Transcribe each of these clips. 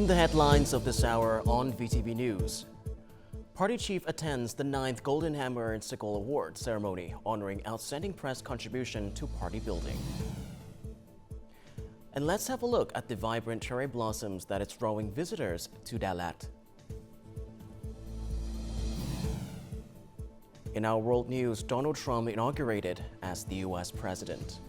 In the headlines of this hour on VTV News, Party Chief attends the 9th Golden Hammer and SICKLE Award ceremony honoring outstanding press contribution to party building. And let's have a look at the vibrant cherry blossoms that is drawing visitors to Dalat. In our world news, Donald Trump inaugurated as the U.S. president.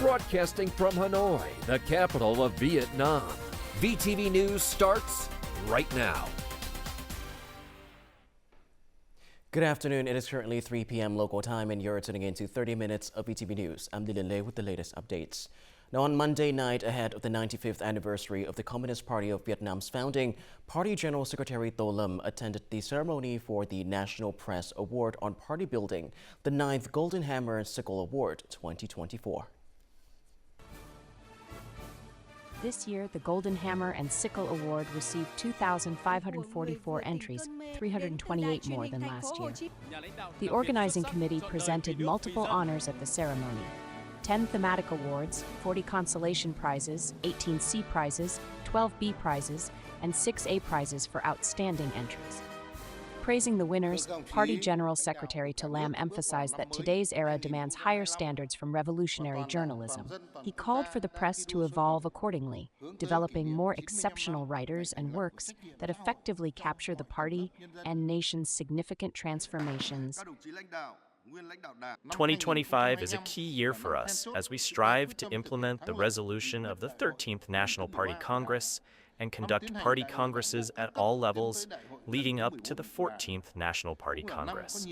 Broadcasting from Hanoi, the capital of Vietnam. VTV News starts right now. Good afternoon. It is currently 3 p.m. local time and you're tuning in to 30 minutes of VTV News. I'm Dylan Lei with the latest updates. Now, on Monday night, ahead of the 95th anniversary of the Communist Party of Vietnam's founding, Party General Secretary Tô Lâm attended the ceremony for the National Press Award on Party Building, the 9th Golden Hammer and SICKLE Award 2024. This year, the Golden Hammer and SICKLE Award received 2,544 entries, 328 more than last year. The organizing committee presented multiple honors at the ceremony: 10 thematic awards, 40 consolation prizes, 18 C prizes, 12 B prizes, and 6 A prizes for outstanding entries. Praising the winners, Party General Secretary Tô Lâm emphasized that today's era demands higher standards from revolutionary journalism. He called for the press to evolve accordingly, developing more exceptional writers and works that effectively capture the party and nation's significant transformations. 2025 is a key year for us as we strive to implement the resolution of the 13th National Party Congress and conduct party congresses at all levels leading up to the 14th National Party Congress.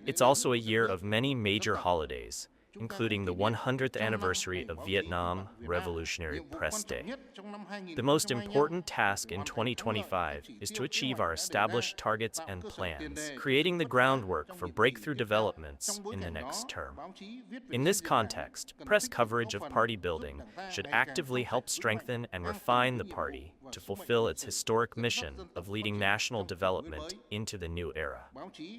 It's also a year of many major holidays, including the 100th anniversary of Vietnam Revolutionary Press Day. The most important task in 2025 is to achieve our established targets and plans, creating the groundwork for breakthrough developments in the next term. In this context, press coverage of party building should actively help strengthen and refine the party to fulfill its historic mission of leading national development into the new era.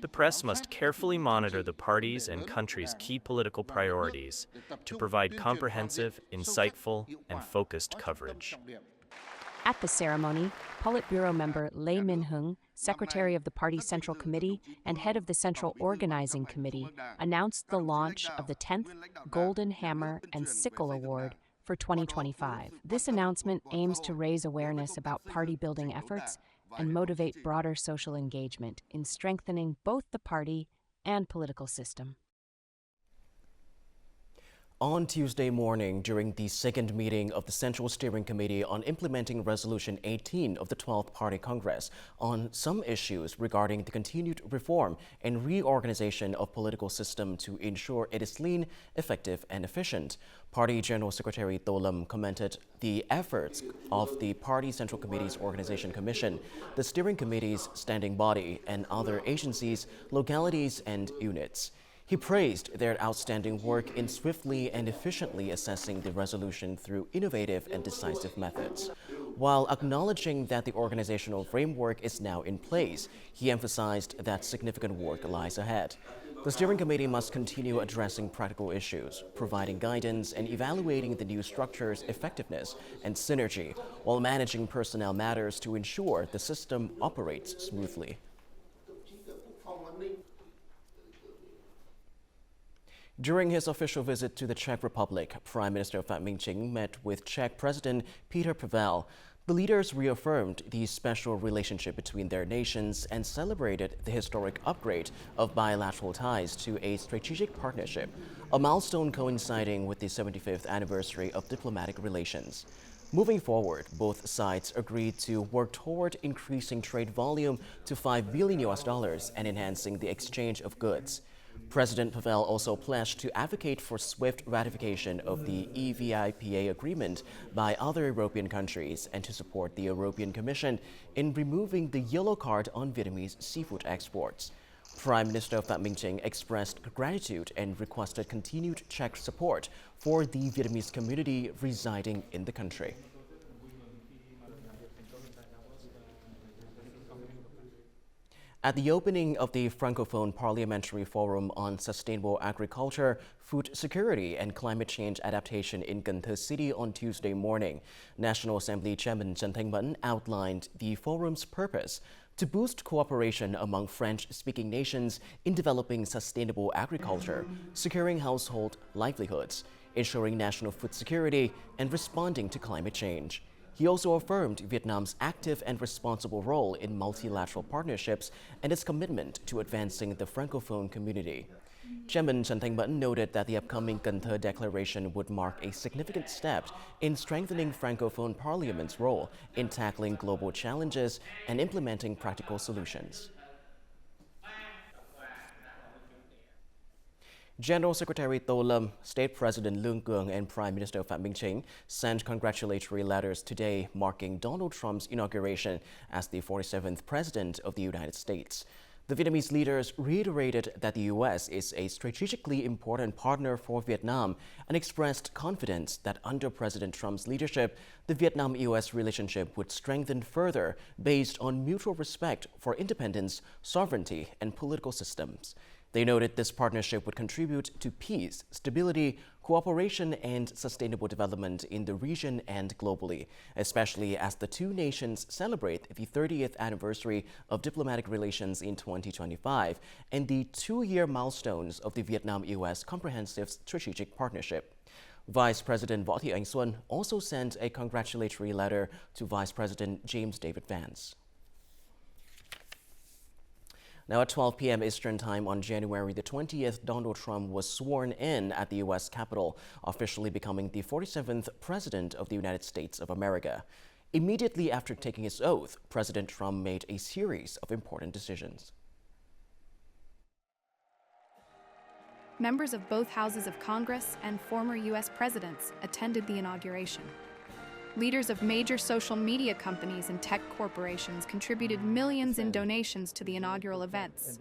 The press must carefully monitor the party's and country's key political priorities to provide comprehensive, insightful, and focused coverage. At the ceremony, Politburo member Lê Minh Hưng, Secretary of the Party Central Committee and head of the Central Organizing Committee, announced the launch of the 10th Golden Hammer and SICKLE Award for 2025. This announcement aims to raise awareness about party-building efforts and motivate broader social engagement in strengthening both the party and political system. On Tuesday morning, during the second meeting of the Central Steering Committee on implementing Resolution 18 of the 12th Party Congress on some issues regarding the continued reform and reorganization of political system to ensure it is lean, effective, and efficient, Party General Secretary Tô Lâm commented the efforts of the Party Central Committee's Organization Commission, the Steering Committee's standing body, and other agencies, localities, and units. He praised their outstanding work in swiftly and efficiently assessing the resolution through innovative and decisive methods. While acknowledging that the organizational framework is now in place, he emphasized that significant work lies ahead. The steering committee must continue addressing practical issues, providing guidance and evaluating the new structure's effectiveness and synergy, while managing personnel matters to ensure the system operates smoothly. During his official visit to the Czech Republic, Prime Minister Phạm Minh Chính met with Czech President Petr Pavel. The leaders reaffirmed the special relationship between their nations and celebrated the historic upgrade of bilateral ties to a strategic partnership, a milestone coinciding with the 75th anniversary of diplomatic relations. Moving forward, both sides agreed to work toward increasing trade volume to $5 billion and enhancing the exchange of goods. President Pavel also pledged to advocate for swift ratification of the EVIPA agreement by other European countries and to support the European Commission in removing the yellow card on Vietnamese seafood exports. Prime Minister Phạm Minh Chính expressed gratitude and requested continued Czech support for the Vietnamese community residing in the country. At the opening of the Francophone Parliamentary Forum on Sustainable Agriculture, Food Security and Climate Change Adaptation in Cần Thơ City on Tuesday morning, National Assembly Chairman Trần Thanh Mẫn outlined the forum's purpose to boost cooperation among French-speaking nations in developing sustainable agriculture, securing household livelihoods, ensuring national food security, and responding to climate change. He also affirmed Vietnam's active and responsible role in multilateral partnerships and its commitment to advancing the Francophone community. Chairman Trần Thanh Mẫn noted that the upcoming Cần Thơ Declaration would mark a significant step in strengthening Francophone Parliament's role in tackling global challenges and implementing practical solutions. General Secretary Tô Lâm, State President Lương Cường, and Prime Minister Phạm Minh Chính sent congratulatory letters today marking Donald Trump's inauguration as the 47th President of the United States. The Vietnamese leaders reiterated that the U.S. is a strategically important partner for Vietnam and expressed confidence that under President Trump's leadership, the Vietnam-U.S. relationship would strengthen further based on mutual respect for independence, sovereignty, and political systems. They noted this partnership would contribute to peace, stability, cooperation, and sustainable development in the region and globally, especially as the two nations celebrate the 30th anniversary of diplomatic relations in 2025 and the two-year milestones of the Vietnam-U.S. Comprehensive Strategic Partnership. Vice President Võ Thị Ánh Xuân also sent a congratulatory letter to Vice President James David Vance. Now at 12 p.m. Eastern Time on January the 20th, Donald Trump was sworn in at the U.S. Capitol, officially becoming the 47th President of the United States of America. Immediately after taking his oath, President Trump made a series of important decisions. Members of both houses of Congress and former U.S. presidents attended the inauguration. Leaders of major social media companies and tech corporations contributed millions in donations to the inaugural events.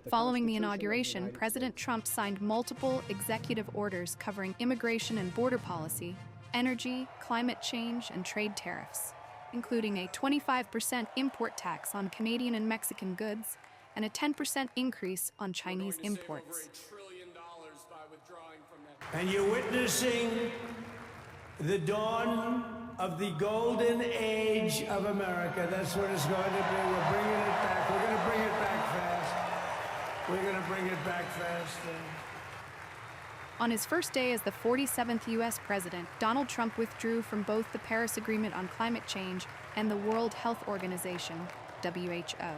Following the inauguration, President Trump signed multiple executive orders covering immigration and border policy, energy, climate change, and trade tariffs, including a 25% import tax on Canadian and Mexican goods and a 10% increase on Chinese imports. And you're witnessing the dawn of the golden age of America. That's what it's going to be. We're bringing it back. We're going to bring it back fast. We're going to bring it back fast. On his first day as the 47th U.S. president, Donald Trump withdrew from both the Paris Agreement on Climate Change and the World Health Organization, WHO.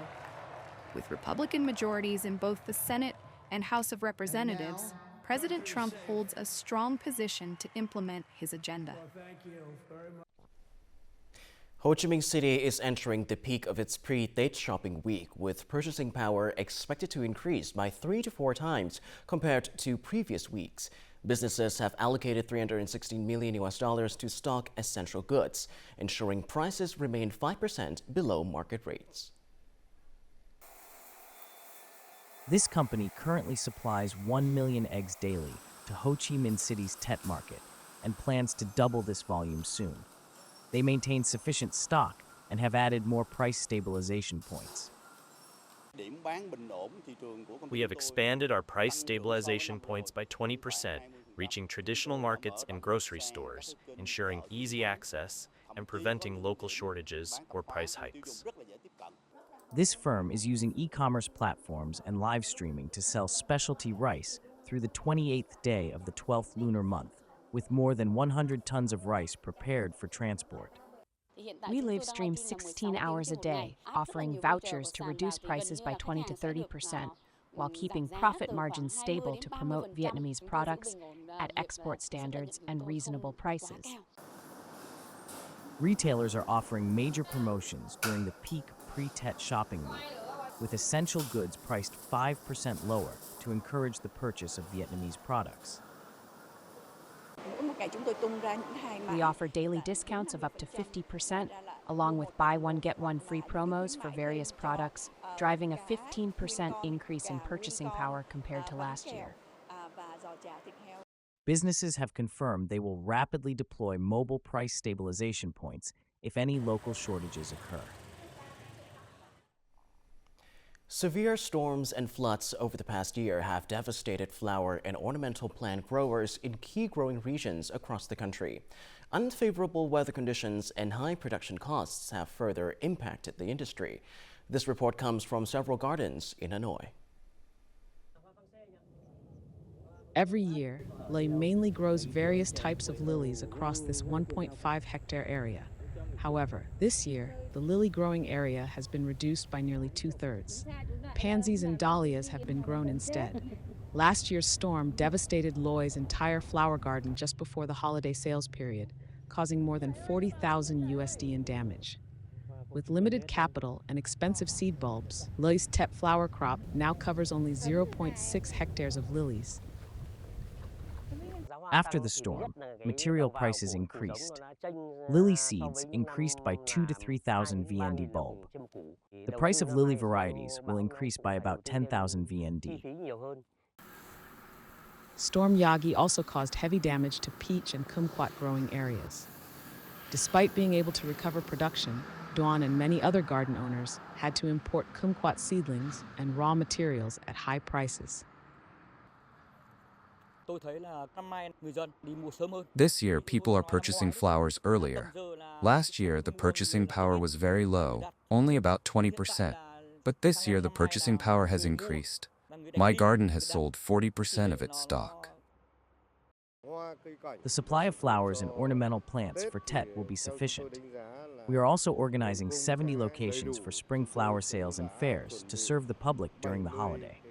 With Republican majorities in both the Senate and House of Representatives, President Trump holds a strong position to implement his agenda. Ho Chi Minh City is entering the peak of its pre-Tết shopping week, with purchasing power expected to increase by 3 to 4 times compared to previous weeks. Businesses have allocated $316 million to stock essential goods, ensuring prices remain 5% below market rates. This company currently supplies 1 million eggs daily to Ho Chi Minh City's Tet Market and plans to double this volume soon. They maintain sufficient stock and have added more price stabilization points. We have expanded our price stabilization points by 20%, reaching traditional markets and grocery stores, ensuring easy access and preventing local shortages or price hikes. This firm is using e-commerce platforms and live streaming to sell specialty rice through the 28th day of the 12th lunar month, with more than 100 tons of rice prepared for transport. We live stream 16 hours a day, offering vouchers to reduce prices by 20 to 30%, while keeping profit margins stable to promote Vietnamese products at export standards and reasonable prices. Retailers are offering major promotions during the peak pre-Tet shopping week, with essential goods priced 5% lower to encourage the purchase of Vietnamese products. We offer daily discounts of up to 50%, along with buy one get one free promos for various products, driving a 15% increase in purchasing power compared to last year. Businesses have confirmed they will rapidly deploy mobile price stabilization points if any local shortages occur. Severe storms and floods over the past year have devastated flower and ornamental plant growers in key growing regions across the country. Unfavorable weather conditions and high production costs have further impacted the industry. This report comes from several gardens in Hanoi. Every year, Phie mainly grows various types of lilies across this 1.5-hectare area. However, this year, the lily growing area has been reduced by nearly 2/3. Pansies and dahlias have been grown instead. Last year's storm devastated Phie's entire flower garden just before the holiday sales period, causing more than 40,000 USD in damage. With limited capital and expensive seed bulbs, Phie's tep flower crop now covers only 0.6 hectares of lilies. After the storm, material prices increased. Lily seeds increased by 2,000 to 3,000 VND bulb. The price of lily varieties will increase by about 10,000 VND. Storm Yagi also caused heavy damage to peach and kumquat growing areas. Despite being able to recover production, Duan and many other garden owners had to import kumquat seedlings and raw materials at high prices. This year, people are purchasing flowers earlier. Last year, the purchasing power was very low, only about 20%. But this year, the purchasing power has increased. My garden has sold 40% of its stock. The supply of flowers and ornamental plants for Tet will be sufficient. We are also organizing 70 locations for spring flower sales and fairs to serve the public during the holiday.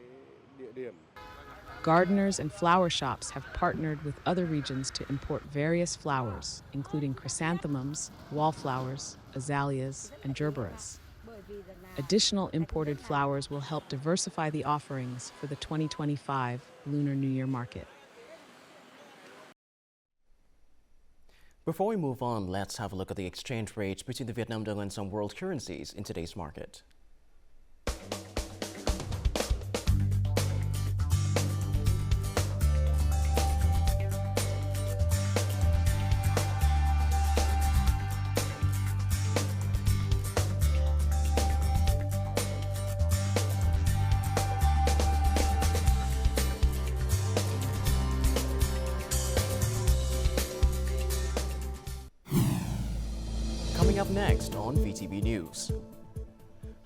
Gardeners and flower shops have partnered with other regions to import various flowers, including chrysanthemums, wallflowers, azaleas, and gerberas. Additional imported flowers will help diversify the offerings for the 2025 Lunar New Year market. Before we move on, let's have a look at the exchange rates between the Vietnam Đồng and some world currencies in today's market. Coming up next on VTV News.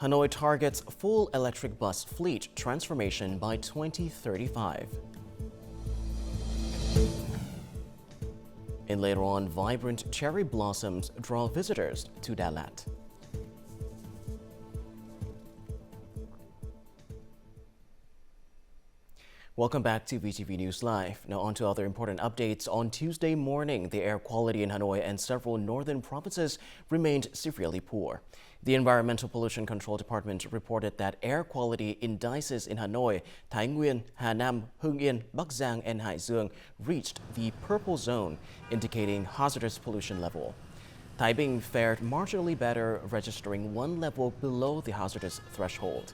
Hanoi targets full electric bus fleet transformation by 2035. And later on, vibrant cherry blossoms draw visitors to Dalat. Welcome back to VTV News Live. Now on to other important updates. On Tuesday morning, the air quality in Hanoi and several northern provinces remained severely poor. The Environmental Pollution Control Department reported that air quality indices in Hanoi, Thái Nguyên, Hà Nam, Hưng Yên, Bắc Giang, and Hải Dương reached the purple zone, indicating hazardous pollution level. Thái Bình fared marginally better, registering one level below the hazardous threshold.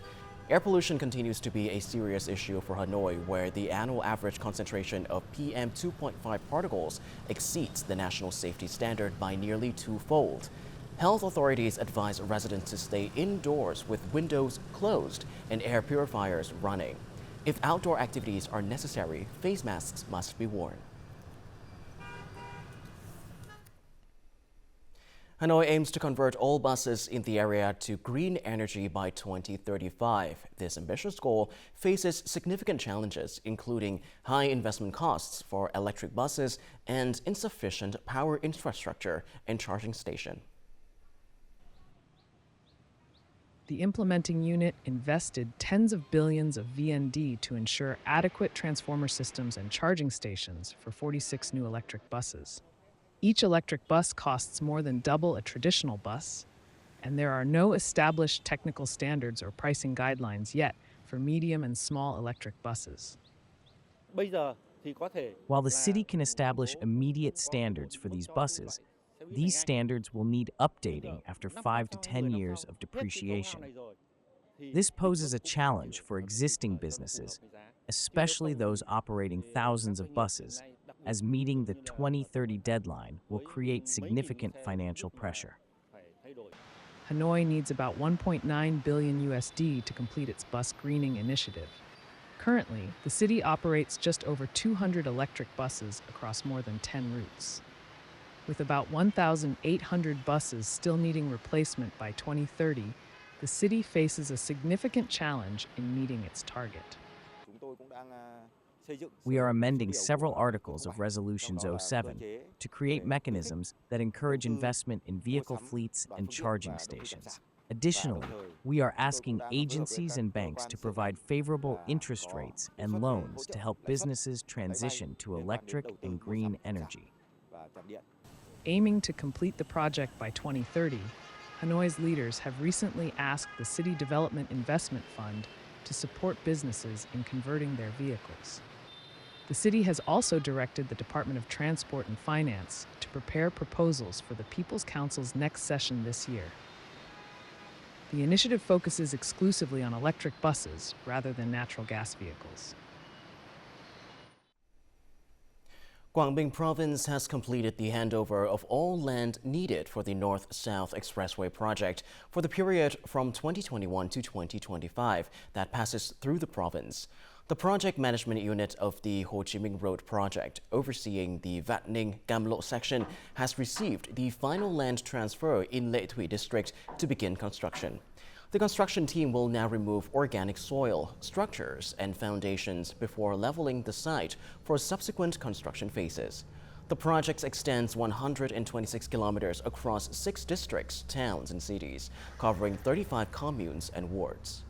Air pollution continues to be a serious issue for Hanoi, where the annual average concentration of PM 2.5 particles exceeds the national safety standard by nearly twofold. Health authorities advise residents to stay indoors with windows closed and air purifiers running. If outdoor activities are necessary, face masks must be worn. Hanoi aims to convert all buses in the area to green energy by 2035. This ambitious goal faces significant challenges, including high investment costs for electric buses and insufficient power infrastructure and charging station. The implementing unit invested tens of billions of VND to ensure adequate transformer systems and charging stations for 46 new electric buses. Each electric bus costs more than double a traditional bus, and there are no established technical standards or pricing guidelines yet for medium and small electric buses. While the city can establish immediate standards for these buses, these standards will need updating after 5 to 10 years of depreciation. This poses a challenge for existing businesses, especially those operating thousands of buses, as meeting the 2030 deadline will create significant financial pressure. Hanoi needs about 1.9 billion USD to complete its bus greening initiative. Currently, the city operates just over 200 electric buses across more than 10 routes. With about 1,800 buses still needing replacement by 2030, the city faces a significant challenge in meeting its target. We are amending several articles of Resolutions 07 to create mechanisms that encourage investment in vehicle fleets and charging stations. Additionally, we are asking agencies and banks to provide favorable interest rates and loans to help businesses transition to electric and green energy. Aiming to complete the project by 2030, Hanoi's leaders have recently asked the City Development Investment Fund to support businesses in converting their vehicles. The city has also directed the Department of Transport and Finance to prepare proposals for the People's Council's next session this year. The initiative focuses exclusively on electric buses rather than natural gas vehicles. Quảng Bình Province has completed the handover of all land needed for the North-South Expressway project for the period from 2021 to 2025 that passes through the province. The project management unit of the Ho Chi Minh Road project, overseeing the Vat Ninh Cam Lộ section, has received the final land transfer in Lệ Thủy district to begin construction. The construction team will now remove organic soil, structures, and foundations before leveling the site for subsequent construction phases. The project extends 126 kilometers across 6 districts, towns, and cities, covering 35 communes and wards.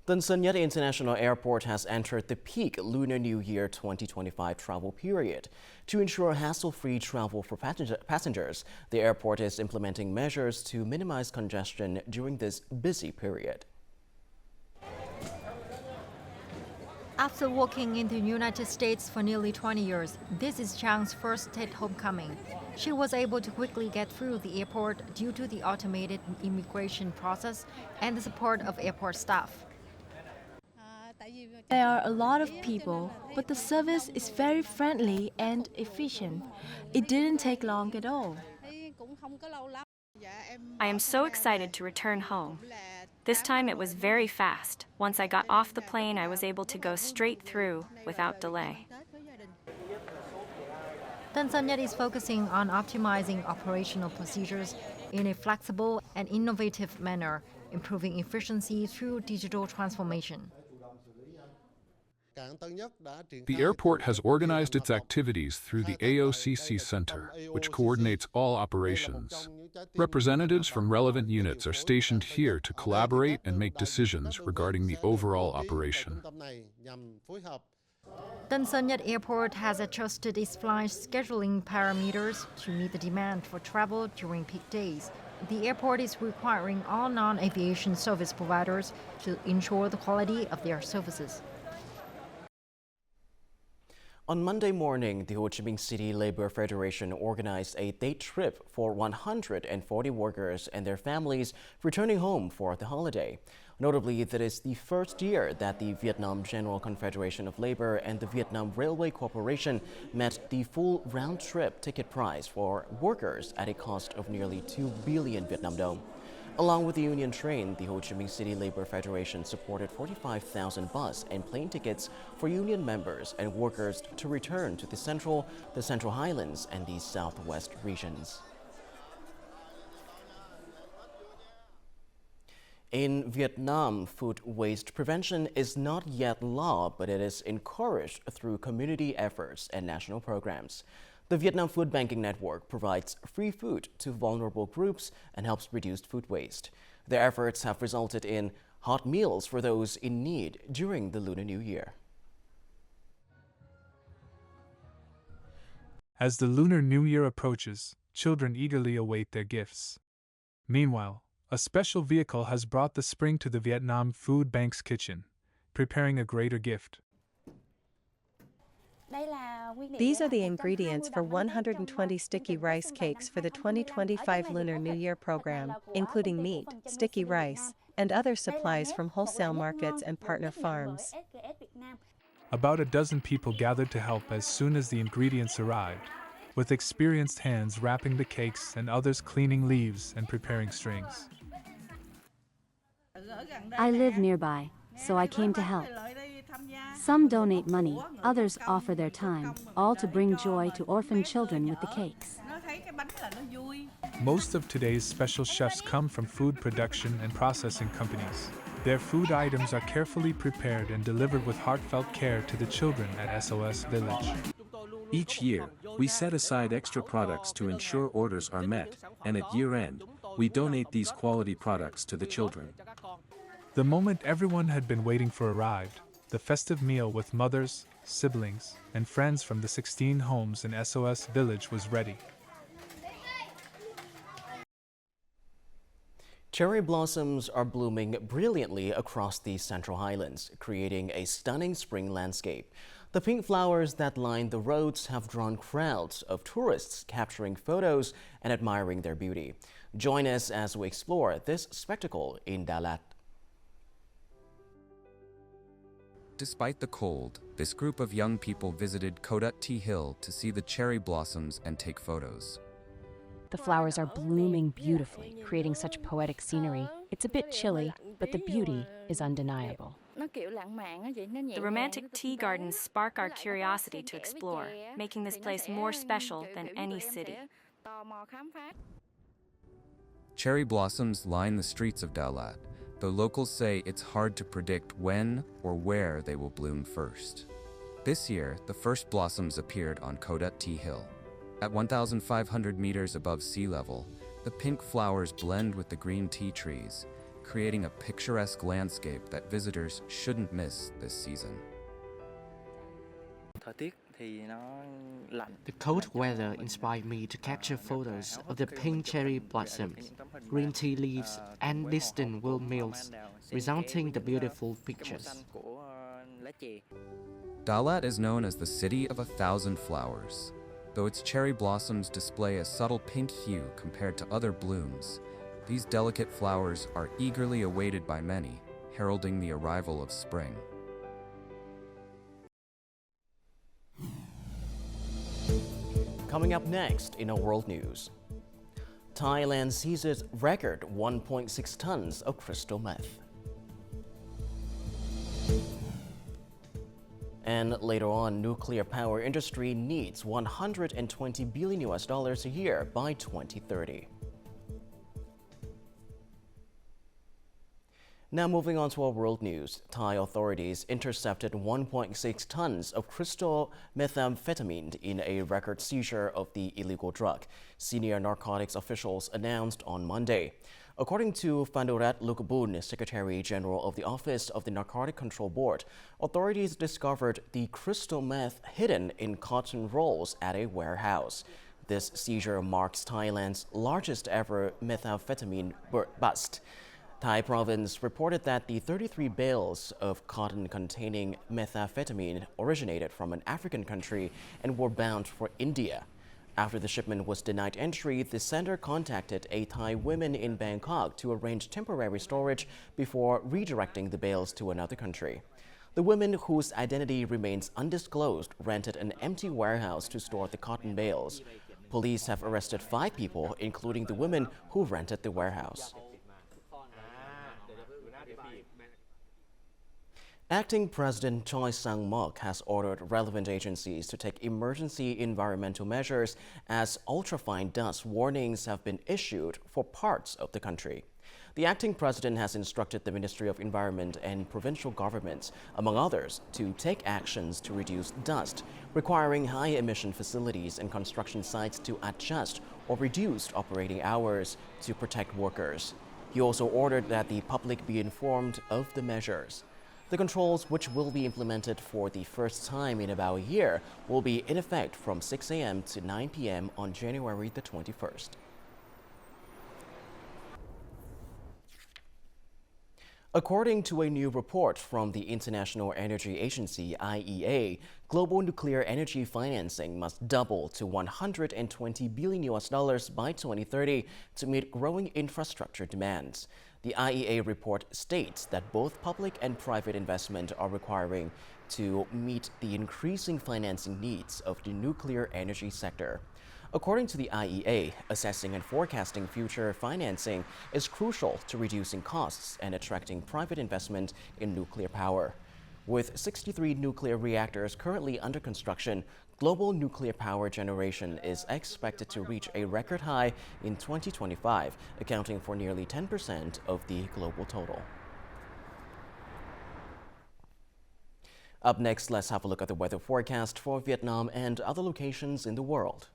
Tân Sơn Nhất International Airport has entered the peak Lunar New Year 2025 travel period. To ensure hassle-free travel for passengers, the airport is implementing measures to minimize congestion during this busy period. After working in the United States for nearly 20 years, this is Chang's first state homecoming. She was able to quickly get through the airport due to the automated immigration process and the support of airport staff. There are a lot of people, but the service is very friendly and efficient. It didn't take long at all. I am so excited to return home. This time it was very fast. Once I got off the plane, I was able to go straight through without delay. Tân Sơn Nhất is focusing on optimizing operational procedures in a flexible and innovative manner, improving efficiency through digital transformation. The airport has organized its activities through the AOCC Center, which coordinates all operations. Representatives from relevant units are stationed here to collaborate and make decisions regarding the overall operation. Tân Sơn Nhất Airport has adjusted its flight scheduling parameters to meet the demand for travel during peak days. The airport is requiring all non-aviation service providers to ensure the quality of their services. On Monday morning, the Ho Chi Minh City Labor Federation organized a day trip for 140 workers and their families returning home for the holiday. Notably, that is the first year that the Vietnam General Confederation of Labor and the Vietnam Railway Corporation met the full round-trip ticket price for workers at a cost of nearly 2 billion Vietnam dong. Along with the Union Train, the Ho Chi Minh City Labor Federation supported 45,000 bus and plane tickets for union members and workers to return to the Central Highlands, and the Southwest regions. In Vietnam, food waste prevention is not yet law, but it is encouraged through community efforts and national programs. The Vietnam Food Banking Network provides free food to vulnerable groups and helps reduce food waste. Their efforts have resulted in hot meals for those in need during the Lunar New Year. As the Lunar New Year approaches, children eagerly await their gifts. Meanwhile, a special vehicle has brought the spring to the Vietnam Food Bank's kitchen, preparing a greater gift. These are the ingredients for 120 sticky rice cakes for the 2025 Lunar New Year program, including meat, sticky rice, and other supplies from wholesale markets and partner farms. About a dozen people gathered to help as soon as the ingredients arrived. with experienced hands wrapping the cakes and others cleaning leaves and preparing strings. I live nearby, so I came to help. Some donate money, others offer their time, all to bring joy to orphan children with the cakes. Most of today's special chefs come from food production and processing companies. Their food items are carefully prepared and delivered with heartfelt care to the children at SOS Village. Each year, we set aside extra products to ensure orders are met, and at year-end, we donate these quality products to the children. The moment everyone had been waiting for arrived. The festive meal with mothers, siblings, and friends from the 16 homes in SOS Village was ready. Cherry blossoms are blooming brilliantly across the Central Highlands, creating a stunning spring landscape. The pink flowers that line the roads have drawn crowds of tourists capturing photos and admiring their beauty. Join us as we explore this spectacle in Dalat. Despite the cold, this group of young people visited Kodut Tea Hill to see the cherry blossoms and take photos. The flowers are blooming beautifully, creating such poetic scenery. It's a bit chilly, but the beauty is undeniable. The romantic tea gardens spark our curiosity to explore, making this place more special than any city. Cherry blossoms line the streets of Dalat, though locals say it's hard to predict when or where they will bloom first. This year, the first blossoms appeared on Kodut Tea Hill. At 1,500 meters above sea level, the pink flowers blend with the green tea trees, creating a picturesque landscape that visitors shouldn't miss this season. The cold weather inspired me to capture photos of the pink cherry blossoms, green tea leaves, and distant windmills, resulting in the beautiful pictures. Dalat is known as the City of 1,000 Flowers. Though its cherry blossoms display a subtle pink hue compared to other blooms, these delicate flowers are eagerly awaited by many, heralding the arrival of spring. Coming up next in our world news, Thailand seizes record 1.6 tons of crystal meth. And later on, nuclear power industry needs $120 billion a year by 2030. Now moving on to our world news, Thai authorities intercepted 1.6 tons of crystal methamphetamine in a record seizure of the illegal drug, senior narcotics officials announced on Monday. According to Phanurat Lukabun, Secretary General of the Office of the Narcotic Control Board, authorities discovered the crystal meth hidden in cotton rolls at a warehouse. This seizure marks Thailand's largest ever methamphetamine bust. Thai province reported that the 33 bales of cotton containing methamphetamine originated from an African country and were bound for India. After the shipment was denied entry, the sender contacted a Thai woman in Bangkok to arrange temporary storage before redirecting the bales to another country. The woman, whose identity remains undisclosed, rented an empty warehouse to store the cotton bales. Police have arrested 5 people, including the woman who rented the warehouse. Acting President Choi Sang-mok has ordered relevant agencies to take emergency environmental measures as ultrafine dust warnings have been issued for parts of the country. The acting president has instructed the Ministry of Environment and provincial governments, among others, to take actions to reduce dust, requiring high-emission facilities and construction sites to adjust or reduce operating hours to protect workers. He also ordered that the public be informed of the measures. The controls, which will be implemented for the first time in about a year, will be in effect from 6 a.m. to 9 p.m. on January the 21st. According to a new report from the International Energy Agency, IEA, global nuclear energy financing must double to $120 billion by 2030 to meet growing infrastructure demands. The IEA report states that both public and private investment are requiring to meet the increasing financing needs of the nuclear energy sector. According to the IEA, assessing and forecasting future financing is crucial to reducing costs and attracting private investment in nuclear power. With 63 nuclear reactors currently under construction, global nuclear power generation is expected to reach a record high in 2025, accounting for nearly 10% of the global total. Up next, let's have a look at the weather forecast for Vietnam and other locations in the world.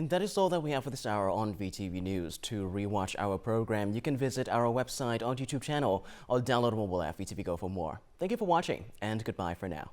And that is all that we have for this hour on VTV News. To rewatch our program, you can visit our website or YouTube channel or download a mobile app VTVgo for more. Thank you for watching, and goodbye for now.